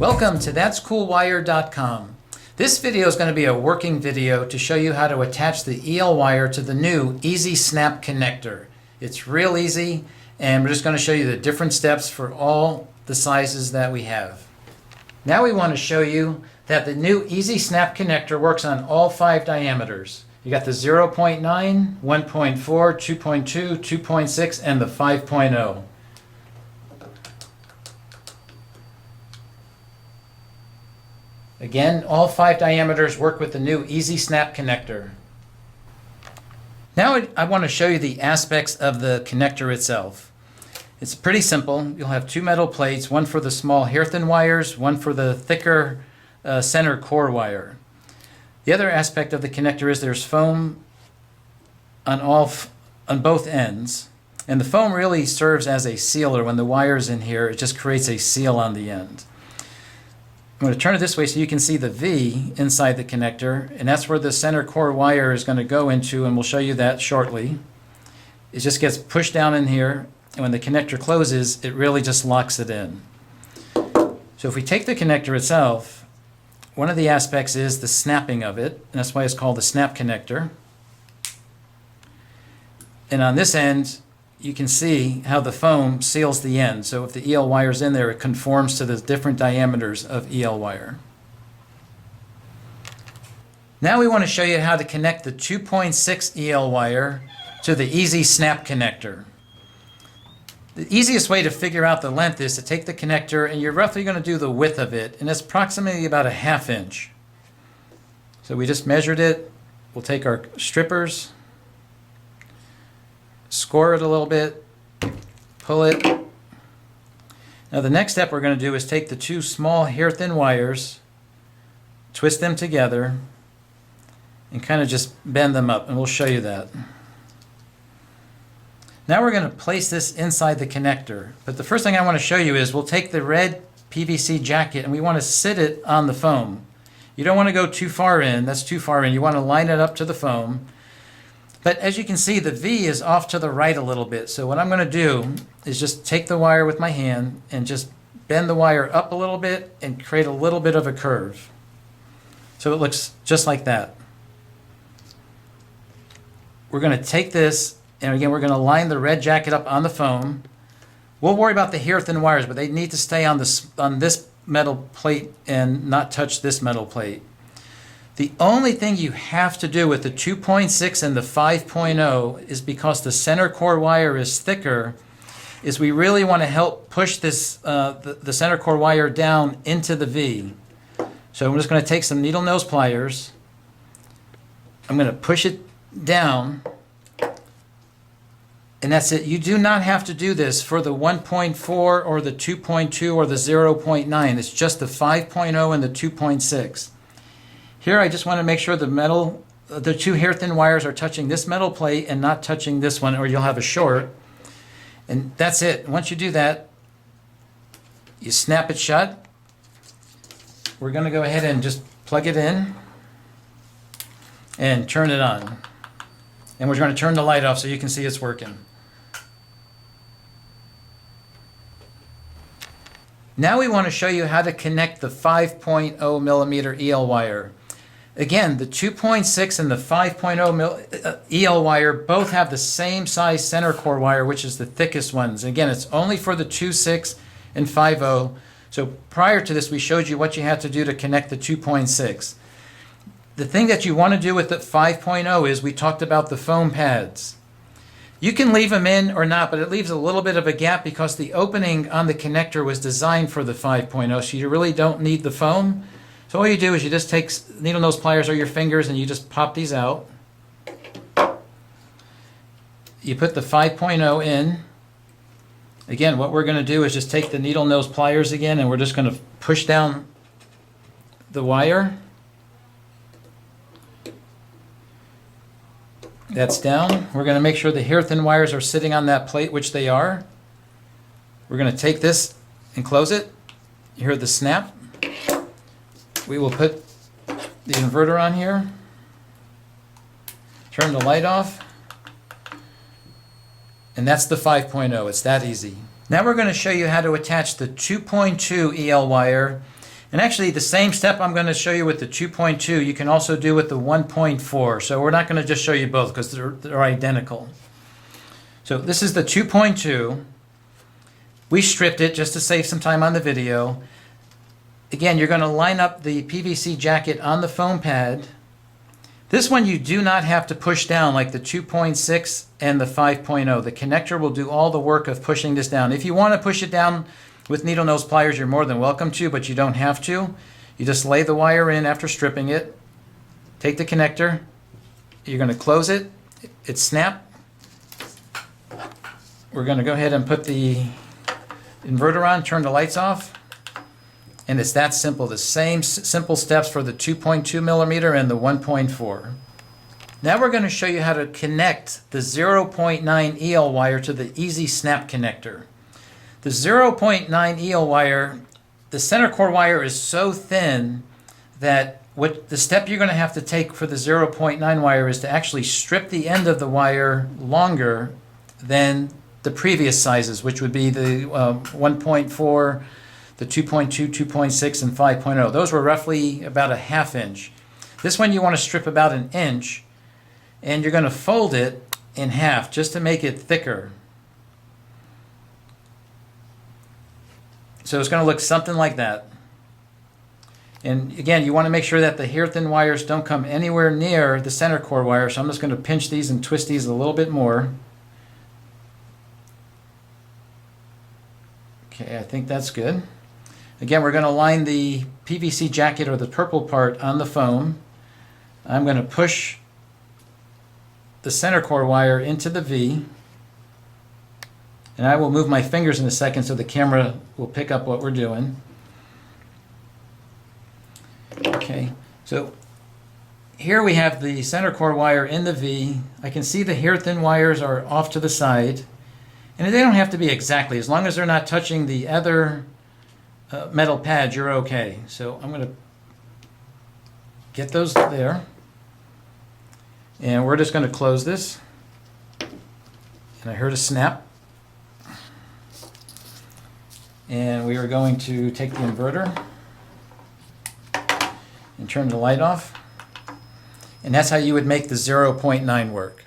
Welcome to That'sCoolWire.com. This video is going to be a working video to show you how to attach the EL wire to the new Easy Snap connector. It's real easy, and we're just going to show you the different steps for all the sizes that we have. Now we want to show you that the new Easy Snap connector works on all 5 diameters. You got the 0.9, 1.4, 2.2, 2.6, and the 5.0. Again, all 5 diameters work with the new Easy Snap connector. Now I want to show you the aspects of the connector itself. It's pretty simple. You'll have 2 metal plates, one for the small hair thin wires, one for the thicker center core wire. The other aspect of the connector is there's foam on both ends, and the foam really serves as a sealer. When the wire's in here, it just creates a seal on the end. I'm going to turn it this way so you can see the V inside the connector, and that's where the center core wire is going to go into, and we'll show you that shortly. It just gets pushed down in here, and when the connector closes, it really just locks it in. So if we take the connector itself, one of the aspects is the snapping of it, and that's why it's called the snap connector. And on this end, you can see how the foam seals the end. So if the EL wire is in there, it conforms to the different diameters of EL wire. Now we want to show you how to connect the 2.6 EL wire to the Easy Snap connector. The easiest way to figure out the length is to take the connector, and you're roughly going to do the width of it, and it's approximately about a 1/2 inch. So we just measured it. We'll take our strippers, score it a little bit, pull it. Now the next step we're going to do is take the 2 small hair thin wires, twist them together, and kind of just bend them up, and we'll show you that. Now we're going to place this inside the connector, but the first thing I want to show you is we'll take the red PVC jacket and we want to sit it on the foam. You don't want to go too far in, that's too far in. You want to line it up to the foam. But as you can see, the V is off to the right a little bit. So what I'm going to do is just take the wire with my hand and just bend the wire up a little bit and create a little bit of a curve. So it looks just like that. We're going to take this, and again, we're going to line the red jacket up on the foam. We'll worry about the hair thin wires, but they need to stay on this metal plate and not touch this metal plate. The only thing you have to do with the 2.6 and the 5.0 is because the center core wire is thicker, is we really want to help push this the center core wire down into the V. So I'm just going to take some needle nose pliers. I'm going to push it down, and that's it. You do not have to do this for the 1.4 or the 2.2 or the 0.9. It's just the 5.0 and the 2.6. Here I just want to make sure the 2 hair thin wires are touching this metal plate and not touching this one, or you'll have a short. And that's it. Once you do that, you snap it shut. We're going to go ahead and just plug it in and turn it on. And we're going to turn the light off so you can see it's working. Now we want to show you how to connect the 5.0 millimeter EL wire. Again, the 2.6 and the 5.0 EL wire both have the same size center core wire, which is the thickest ones. Again, it's only for the 2.6 and 5.0. So prior to this, we showed you what you had to do to connect the 2.6. The thing that you want to do with the 5.0 is we talked about the foam pads. You can leave them in or not, but it leaves a little bit of a gap because the opening on the connector was designed for the 5.0, so you really don't need the foam. So all you do is you just take needle nose pliers or your fingers and you just pop these out. You put the 5.0 in. Again, what we're going to do is just take the needle nose pliers again, and we're just going to push down the wire. That's down. We're going to make sure the hair thin wires are sitting on that plate, which they are. We're going to take this and close it. You hear the snap. We will put the inverter on here. Turn the light off. And that's the 5.0. It's that easy. Now we're going to show you how to attach the 2.2 EL wire And actually, the same step I'm going to show you with the 2.2, you can also do with the 1.4. So we're not going to just show you both because they're identical. So this is the 2.2. We stripped it just to save some time on the video. Again, you're going to line up the PVC jacket on the foam pad. This one you do not have to push down like the 2.6 and the 5.0. The connector will do all the work of pushing this down. If you want to push it down with needle nose pliers, you're more than welcome to, but you don't have to. You just lay the wire in after stripping it. Take the connector. You're going to close it. It snapped. We're going to go ahead and put the inverter on, turn the lights off. And it's that simple. The same simple steps for the 2.2 millimeter and the 1.4. Now we're going to show you how to connect the 0.9 EL wire to the Easy Snap connector. The 0.9 EL wire, the center core wire is so thin that what the step you're going to have to take for the 0.9 wire is to actually strip the end of the wire longer than the previous sizes, which would be the 1.4, the 2.2, 2.6, and 5.0. Those were roughly about a ½ inch. This one you want to strip about an inch, and you're going to fold it in half just to make it thicker. So it's going to look something like that. And again, you want to make sure that the hair thin wires don't come anywhere near the center core wire, so I'm just going to pinch these and twist these a little bit more. Okay, I think that's good. Again, we're going to line the PVC jacket or the purple part on the foam. I'm going to push the center core wire into the V. And I will move my fingers in a second so the camera will pick up what we're doing. Okay, so here we have the center core wire in the V. I can see the hair thin wires are off to the side. And they don't have to be exactly. As long as they're not touching the other metal pads, you're okay. So I'm going to get those there. And we're just going to close this. And I heard a snap. And we are going to take the inverter and turn the light off. And that's how you would make the 0.9 work.